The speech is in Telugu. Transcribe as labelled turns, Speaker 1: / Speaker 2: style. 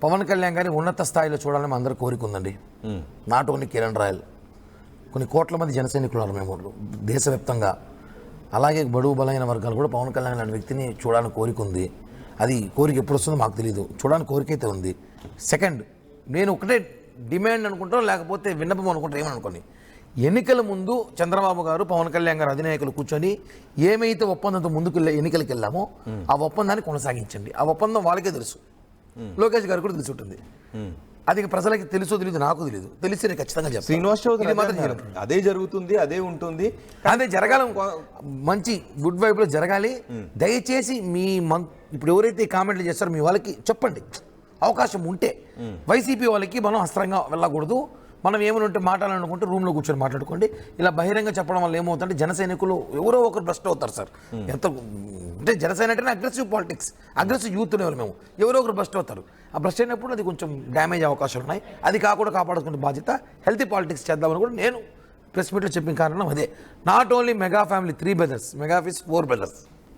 Speaker 1: పవన్ కళ్యాణ్ గారిని ఉన్నత స్థాయిలో చూడాలని మా అందరూ కోరిక ఉందండి. నాట్ ఓన్లీ కిరణ్ రాయల్, కొన్ని కోట్ల మంది జన సైనికులు ఉన్నారు మేము దేశవ్యాప్తంగా. అలాగే బడుగు బలైన వర్గాలు కూడా పవన్ కళ్యాణ్ లాంటి వ్యక్తిని చూడాలని కోరిక ఉంది. అది కోరిక ఎప్పుడు వస్తుందో మాకు తెలియదు, చూడాలని కోరిక అయితే ఉంది. సెకండ్, నేను ఒకటే డిమాండ్ అనుకుంటాను, లేకపోతే విన్నపం అనుకుంటాను, ఏమనుకోని ఎన్నికల ముందు చంద్రబాబు గారు పవన్ కళ్యాణ్ గారు అధినాయకులు కూర్చొని ఏమైతే ఒప్పందంతో ముందుకు ఎన్నికలకు వెళ్ళామో ఆ ఒప్పందాన్ని కొనసాగించండి. ఆ ఒప్పందం వాళ్ళకే తెలుసు, లోకేష్ గారు కూడా తెలిసి ఉంటుంది. అది ప్రజలకి తెలుసో తెలియదు, నాకు తెలియదు, తెలిసి నేను ఖచ్చితంగా చెప్తాను.
Speaker 2: శ్రీనివాస్ చౌదరి అదే జరుగుతుంది, అదే ఉంటుంది,
Speaker 1: అదే జరగాలి, మంచి గుడ్ వైబ్లో జరగాలి. దయచేసి మీ ఇప్పుడు ఎవరైతే కామెంట్లు చేస్తారో మీ వాళ్ళకి చెప్పండి, అవకాశం ఉంటే. వైసీపీ వాళ్ళకి మనం అస్త్రంగా వెళ్ళకూడదు. మనం ఏమైనా ఉంటే మాట్లాడాలనుకుంటే రూమ్లో కూర్చొని మాట్లాడుకోండి. ఇలా బహిరంగ చెప్పడం వల్ల ఏమవుతుందంటే జన సైనికులు ఎవరో ఒకరు భ్రష్ట్ అవుతారు సార్. ఎంత అంటే జనసేన అంటేనే అగ్రెసివ్ పాలిటిక్స్, అగ్రెసివ్ యూత్ అనేవారు మేము. ఎవరో ఒకరు భ్రష్ట్ అవుతారు. ఆ భ్రష్ట్ అయినప్పుడు అది కొంచెం డ్యామేజ్ అవకాశాలు ఉన్నాయి. అది కాకుండా కాపాడుకునే బాధ్యత హెల్తీ పాలిటిక్స్ చేద్దామని కూడా నేను ప్రెస్ మీట్లో చెప్పిన కారణం అదే. Not only mega family 3 brothers, mega fees 4 brothers.